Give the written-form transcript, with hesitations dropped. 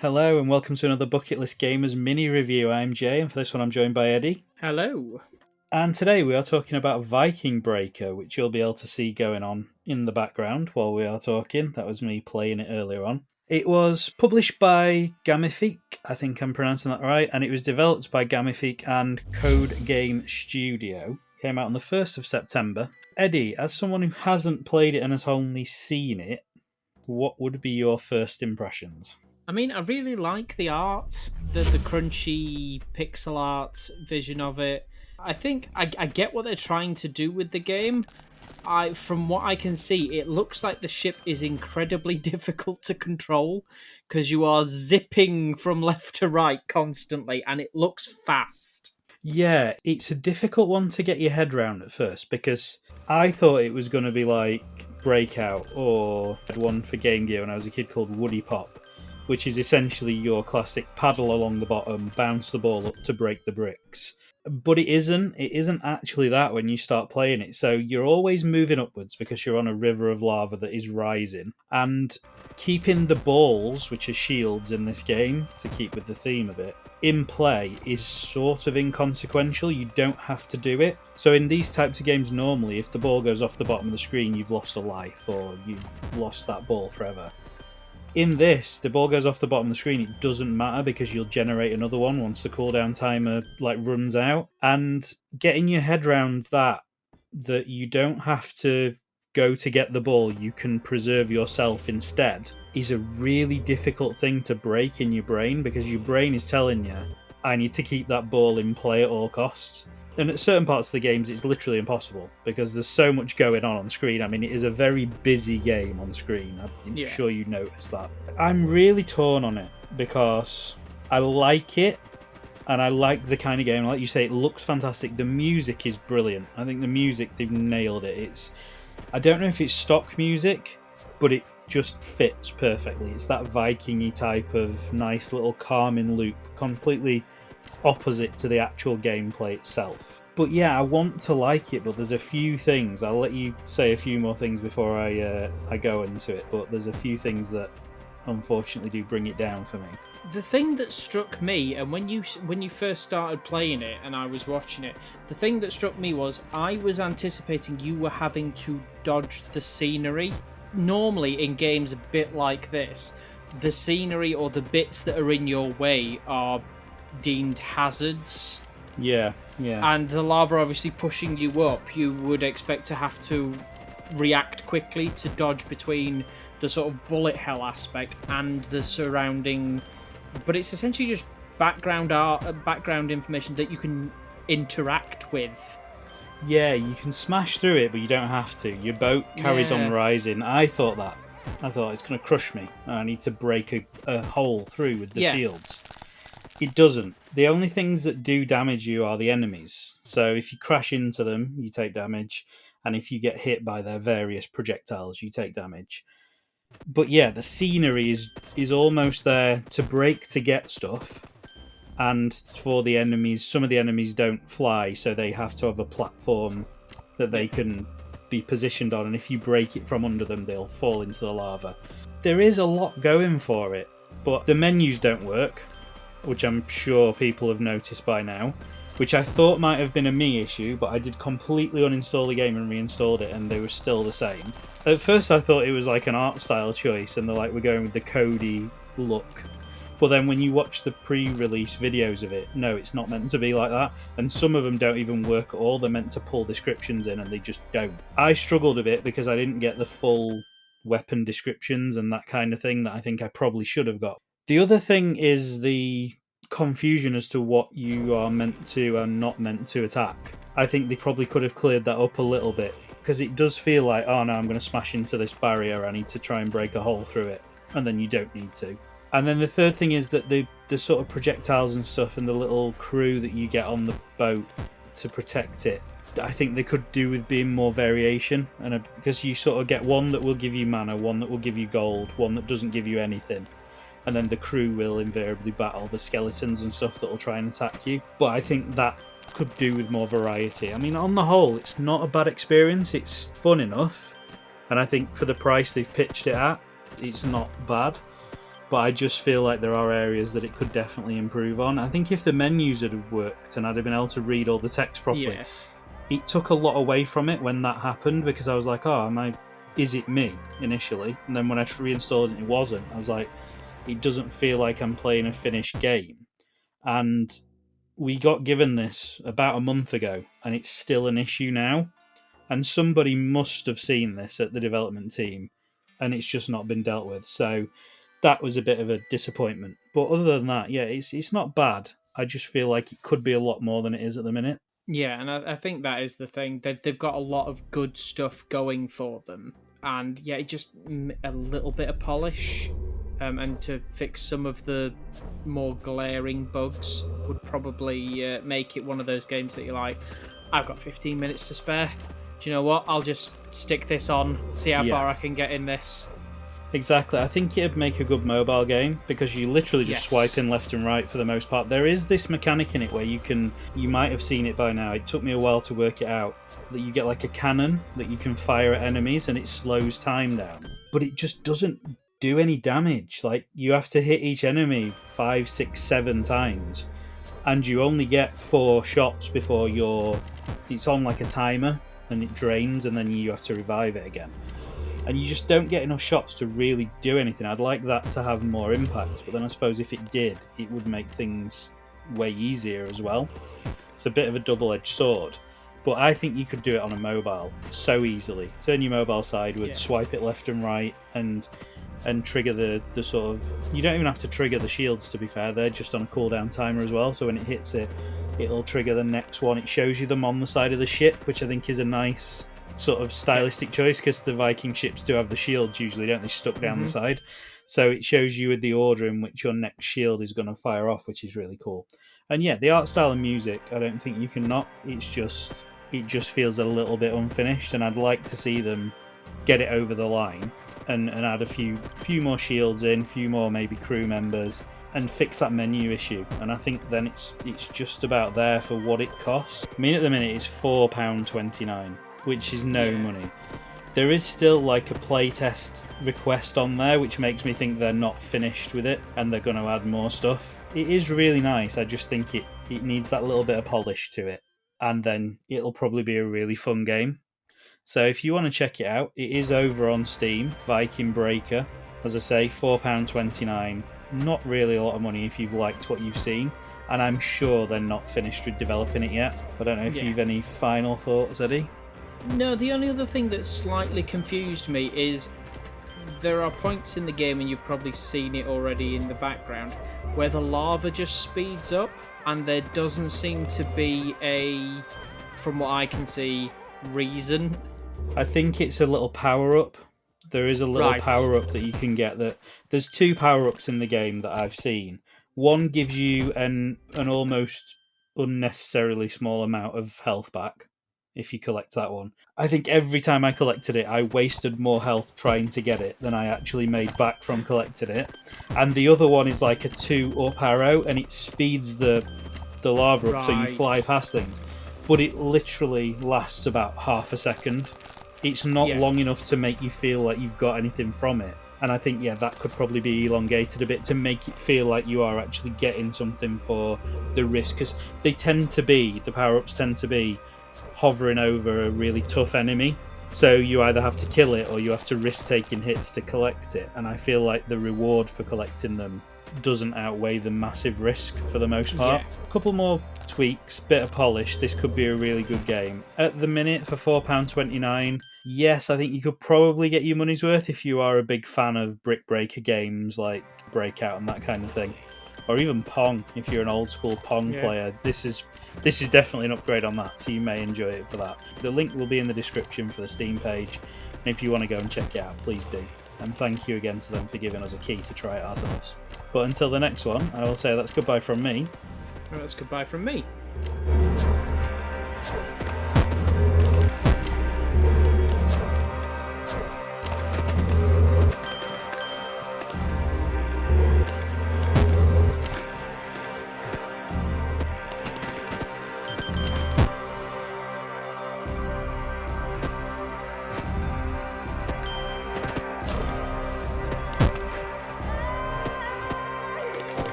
Hello and welcome to another Bucket List Gamers mini review. I'm Jay, and for this one I'm joined by Eddie. Hello. And today we are talking about Viking Breaker, which you'll be able to see going on in the background while we are talking. That was me playing it earlier on. It was published by Gamifique, I think I'm pronouncing that right, and it was developed by Gamifique and Code Game Studio. Came out on the 1st of September. Eddie, as someone who hasn't played it and has only seen it, what would be your first impressions? I mean, I really like the art, the crunchy pixel art vision of it. I think I get what they're trying to do with the game. From what I can see, it looks like the ship is incredibly difficult to control because you are zipping from left to right constantly, and it looks fast. Yeah, it's a difficult one to get your head round at first because I thought it was going to be like Breakout or one for Game Gear when I was a kid called Woody Pop, which is essentially your classic paddle along the bottom, bounce the ball up to break the bricks. But it isn't. It isn't actually that when you start playing it. So you're always moving upwards because you're on a river of lava that is rising. And keeping the balls, which are shields in this game, to keep with the theme of it, in play is sort of inconsequential. You don't have to do it. So in these types of games, normally, if the ball goes off the bottom of the screen, you've lost a life or you've lost that ball forever. In this, the ball goes off the bottom of the screen. It doesn't matter because you'll generate another one once the cooldown timer runs out. And getting your head around that you don't have to go to get the ball, you can preserve yourself instead, is a really difficult thing to break in your brain because your brain is telling you, I need to keep that ball in play at all costs. And at certain parts of the games, it's literally impossible because there's so much going on screen. I mean, it is a very busy game on screen. I'm sure you noticed that. I'm really torn on it because I like it and I like the kind of game. Like you say, it looks fantastic. The music is brilliant. I think the music, they've nailed it. I don't know if it's stock music, but it just fits perfectly. It's that Viking-y type of nice little calming loop, completely opposite to the actual gameplay itself. But yeah, I want to like it, but there's a few things. I'll let you say a few more things before I go into it, but there's a few things that unfortunately do bring it down for me. The thing that struck me, and when you first started playing it and I was watching it, the thing that struck me was I was anticipating you were having to dodge the scenery. Normally in games a bit like this, the scenery or the bits that are in your way are deemed hazards. Yeah. And the lava obviously pushing you up, you would expect to have to react quickly to dodge between the sort of bullet hell aspect and the surrounding, but it's essentially just background art, background information that you can interact with. Yeah, you can smash through it, but you don't have to. Your boat carries on rising. I thought it's going to crush me. I need to break a hole through with the shields. It doesn't. The only things that do damage you are the enemies. So if you crash into them, you take damage. And if you get hit by their various projectiles, you take damage. But yeah, the scenery is almost there to break to get stuff. And for the enemies, some of the enemies don't fly, so they have to have a platform that they can be positioned on. And if you break it from under them, they'll fall into the lava. There is a lot going for it, but the menus don't work, which I'm sure people have noticed by now, which I thought might have been a me issue, but I did completely uninstall the game and reinstalled it, and they were still the same. At first I thought it was like an art style choice, and we're going with the Cody look. But then when you watch the pre-release videos of it, no, it's not meant to be like that, and some of them don't even work at all. They're meant to pull descriptions in, and they just don't. I struggled a bit because I didn't get the full weapon descriptions and that kind of thing that I think I probably should have got. The other thing is the confusion as to what you are meant to and not meant to attack. I think they probably could have cleared that up a little bit, because it does feel like, oh no, I'm going to smash into this barrier, I need to try and break a hole through it, and then you don't need to. And then the third thing is that the sort of projectiles and stuff and the little crew that you get on the boat to protect it, I think they could do with being more variation, and because you sort of get one that will give you mana, one that will give you gold, one that doesn't give you anything. And then the crew will invariably battle the skeletons and stuff that will try and attack you. But I think that could do with more variety. I mean, on the whole, it's not a bad experience. It's fun enough. And I think for the price they've pitched it at, it's not bad. but I just feel like there are areas that it could definitely improve on. I think if the menus had worked and I'd have been able to read all the text properly, it took a lot away from it when that happened, because I was like, oh, is it me initially? And then when I reinstalled it, it wasn't. I was like, it doesn't feel like I'm playing a finished game. And we got given this about a month ago, and it's still an issue now. And somebody must have seen this at the development team, and it's just not been dealt with. So that was a bit of a disappointment. But other than that, yeah, it's not bad. I just feel like it could be a lot more than it is at the minute. Yeah, and I think that is the thing. They've got a lot of good stuff going for them. And yeah, it just a little bit of polish. And to fix some of the more glaring bugs would probably make it one of those games that you're like, I've got 15 minutes to spare. Do you know what? I'll just stick this on, see how far I can get in this. Exactly. I think it'd make a good mobile game, because you literally just swipe in left and right for the most part. There is this mechanic in it where you might have seen it by now. It took me a while to work it out. That you get like a cannon that you can fire at enemies, and it slows time down. But it just doesn't do any damage. Like, you have to hit each enemy 5, 6, 7 times, and you only get 4 shots before it's on like a timer, and it drains, and then you have to revive it again. And you just don't get enough shots to really do anything. I'd like that to have more impact, but then I suppose if it did, it would make things way easier as well. It's a bit of a double-edged sword. But I think you could do it on a mobile so easily. Turn your mobile sideward, swipe it left and right, and trigger the sort of... You don't even have to trigger the shields, to be fair. They're just on a cooldown timer as well, so when it hits it, it'll trigger the next one. It shows you them on the side of the ship, which I think is a nice sort of stylistic choice, because the Viking ships do have the shields usually, don't they, stuck down the side. So it shows you with the order in which your next shield is going to fire off, which is really cool. And yeah, the art style and music, I don't think you can knock. It just feels a little bit unfinished, and I'd like to see them get it over the line and add a few more shields in, few more maybe crew members, and fix that menu issue. And I think then it's just about there for what it costs. I mean, at the minute it's £4.29, which is no money. There is still like a playtest request on there, which makes me think they're not finished with it and they're going to add more stuff. It is really nice. I just think it needs that little bit of polish to it, and then it'll probably be a really fun game. So if you want to check it out, it is over on Steam, Viking Breaker. As I say, £4.29. Not really a lot of money if you've liked what you've seen. And I'm sure they're not finished with developing it yet. I don't know if you've any final thoughts, Eddie? No, the only other thing that slightly confused me is there are points in the game, and you've probably seen it already in the background, where the lava just speeds up, and there doesn't seem to be from what I can see, reason. I think it's a little power-up. There is a little power-up that you can get. There's 2 power-ups in the game that I've seen. One gives you an almost unnecessarily small amount of health back if you collect that one. I think every time I collected it, I wasted more health trying to get it than I actually made back from collecting it. And the other one is like a 2-up arrow, and it speeds the lava up, so you fly past things. But it literally lasts about half a second. It's not long enough to make you feel like you've got anything from it. And I think, that could probably be elongated a bit to make it feel like you are actually getting something for the risk. Because the power-ups tend to be hovering over a really tough enemy. So you either have to kill it or you have to risk taking hits to collect it. And I feel like the reward for collecting them doesn't outweigh the massive risk for the most part. A couple more tweaks, bit of polish, this could be a really good game. At the minute, for £4.29, yes, I think you could probably get your money's worth if you are a big fan of Brick Breaker games like Breakout and that kind of thing. Or even Pong, if you're an old school Pong player. This is definitely an upgrade on that, so you may enjoy it for that. The link will be in the description for the Steam page, and if you want to go and check it out, please do. And thank you again to them for giving us a key to try it ourselves. But until the next one, I will say that's goodbye from me. That's goodbye from me.